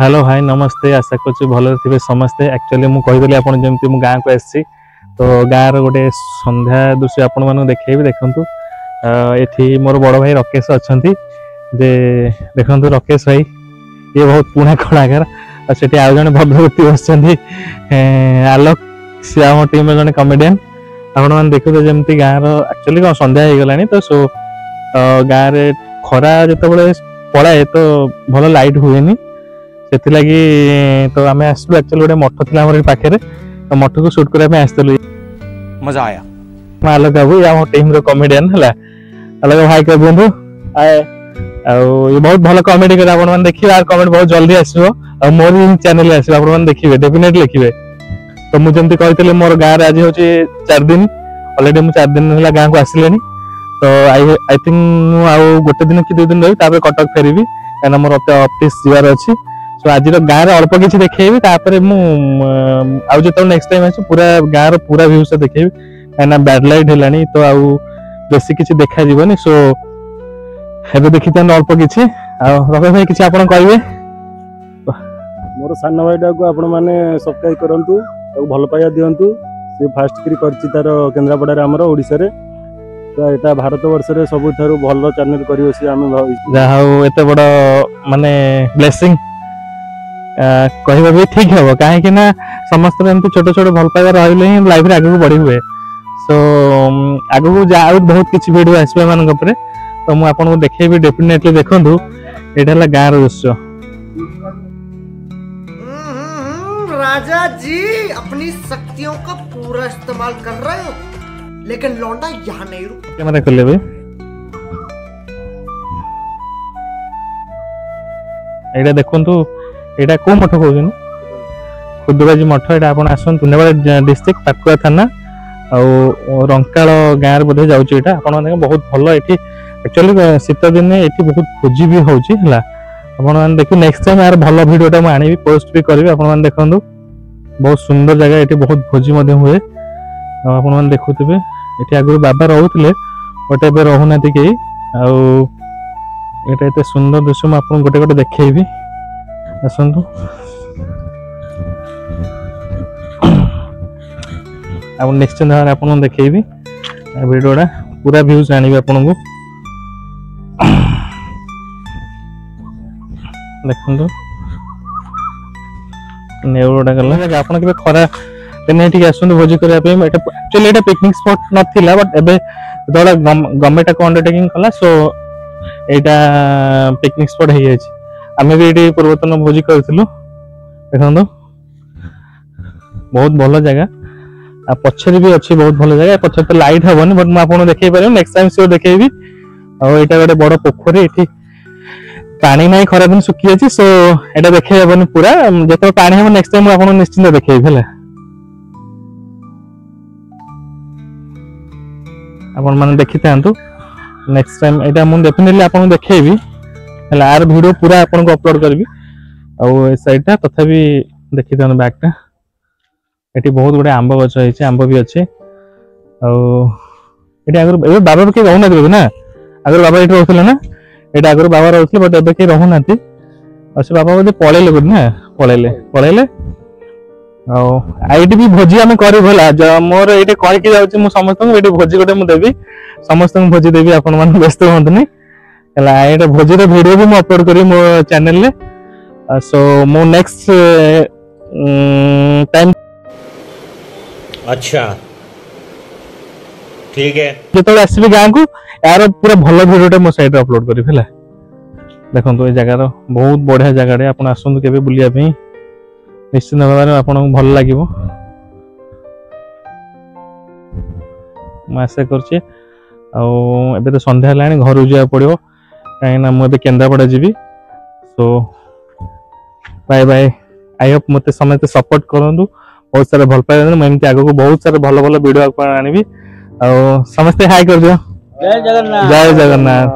Hello hi नमस्ते आशा कर भल थे समस्ते एक्चुअली मुझे कहीदेली आप जमी गाँव को आसी तो गाँव रोटे संध्या दृश्य आपण मैं देखी देखु ये मोर बड़ भाई राकेश अच्छा देखु राकेश भाई ये बहुत पुणा कलाकार और से आउ जन भद्रवती बस आलोक सी आम टीम जन कमेडियन आपण मैंने देखुते जमी गाँव एक्चुअली कौन संध्या हो गलानी तो सो गाँव में खरा जो पड़ाए तो भल लाइट हुए से लगी तो आम आसलु एक्चुअली गोटे मठ थी आम पाखे तो मठ को सुट करने आसलु मजा आया आलोक बाबू आम टीम कमेडियन है आलोक भाई कर दिखाँ ये बहुत भल कमेडी कर देखिए आर कमेंट बहुत जल्दी आसो मोर चैनल आसो देखिए डेफिनेटली लिखिए तो मुझे कही मोर गाँव आज हूँ 4 दिन अलरेडी मुझे 4 दिन है गाँव को आसिले तो आई थिंक आउ गोटे दिन कि 2 दिन रही कटक फेरबी कहीं मोर ऑफिस जीवार अच्छी सो आज गाँव में अल्प किसी देखेबी जो नेक्स्ट टाइम आस पूरा गाँव पूरा व्यू से देखेबी कहीं बैड लाइट है तो आउ बेसी किसी देखा जीवनी सो एबे देखी अल्प किसी रमेश भाई किसी आप कहे मोर सान भाईटा को आपण मैंने सब्सक्राइब करंतु भल पाइबा दिंतु सी फास्ट करी करछि तार केन्द्रापड़ा आमर ओडिशा रे तो एटा भारत वर्ष रे सबुठारु भल चैनल करियो सी आमे जहा एते बड़ माने ब्लेसिंग कहबा भी ठीक है कहीं ना समस्त एमती छोट छोट भल पाइबा रहिले ही लाइफ रे आगु बढ़ी हुए सो आगु जाउ बहुत किछि वीडियो आसबे मान ऊपर तो मु आपन को देखेबी डेफिनेटली देखंतु एटा ला गाँव रो दृश्य राजा जी अपनी शक्तियों का पूरा इस्तेमाल कर रहे हो लेकिन लौंडा यहाँ नहीं रुक कैमरा कर ले भाई एटा देखंतु एटा को मठ कहउछन खुदबाजी मठ एटा आपण आसन तुंडाबाड़ डिस्ट्रिक्ट पाटकुआ थाना और रंकाल गाँव रे बोधे जाउची एटा आपण माने बहुत भल एठी एक्चुअली शीत दिन एठी बहुत भोजी भी होउची हला आपण माने देखु नेक्स्ट टाइम यार भल वीडियोटा म आनीबी पोस्ट भी करबी आपण माने देखंतु बहुत सुंदर जगह एठी बहुत भोजी मध्ये हुए आपण माने देखुथिबे एठी आगु बाबा रहउथिले बट एबे रहउनाती केही आ एटा एते सुंदर दृश्य म आपण गोटे गोटे देखैबी आसंतु आपण नेक्स्ट टाइम आपण देखैबी वीडियोटा पूरा व्यूज आनीबी आपण को देखंतु नेउरोडा गला आपण के खरा दिन ठीक आसुन भोजी करिया पे actually Etah picnic spot नथिला but एबे दडा गवर्नमेंट को अंडरटेकिंग कला सो एटा पिकनिक स्पॉट हे जाय आमे भी एटी पूर्वतन भोजी करथिलु देखंतु बहुत भलो जगह आ पछरे भी अच्छी बहुत भलो जगह पछरे तो लाइट हबनी बट म आपन देखै पारे नेक्स्ट टाइम से देखैबी आ एटा गोटे बड़ पोखरी एठी पानी नहीं खरा दिन सुखी अछि सो एटा देखे हबनी पूरा जते पानी हम नेक्स्ट टाइम आपन निश्चित देखैबी हला आपण माने देखि थांतु नेक्स्ट टाइम एटा हम डेफिनेटली आपन देखैबी हला आर वीडियो पूरा आपन को अपलोड करबी आ ए साइड तथापि देखि थांतु बैकटा एटी बहुत गुडे आंब गछ है आंब भी अच्छे आगे बाबा के रहना ना आगे बाबा ये रोते ना ये आगे बाबा रोते बट एबे के रहना से बाबा बोधे पलैले बोध ना पलैले पलैले आईटी भी भोजी आम कर मोर ये कहीकि जाऊँ समस्त भोजी गोटे मुझे देवी समस्त भोजी देवी आपण मैंने व्यस्त हूँ ये भोजी वीडियो भी मुझे अपलोड करी मो चैनल सो मो नेक्स्ट टाइम अच्छा ठीक है जो आसबी गाँव को यार पूरा भल वीडियो मो साइड अपलोड करी है देखो ये जगार बहुत बढ़िया जगह आप आसतु के बुलिया निश्चित भाव में आपको भल लगे आशा कर तो संध्या है घर जा पड़ो कहीं मुझे केन्द्रापड़ा जी सो बाय बाय आई होप मत समस्त सपोर्ट करूँ बहुत सारा भल पाए मुझे आगे को बहुत सारा भल भल वीडियो आनी समस्ते हाई कर दियो जय जगन्नाथ जय जगन्नाथ।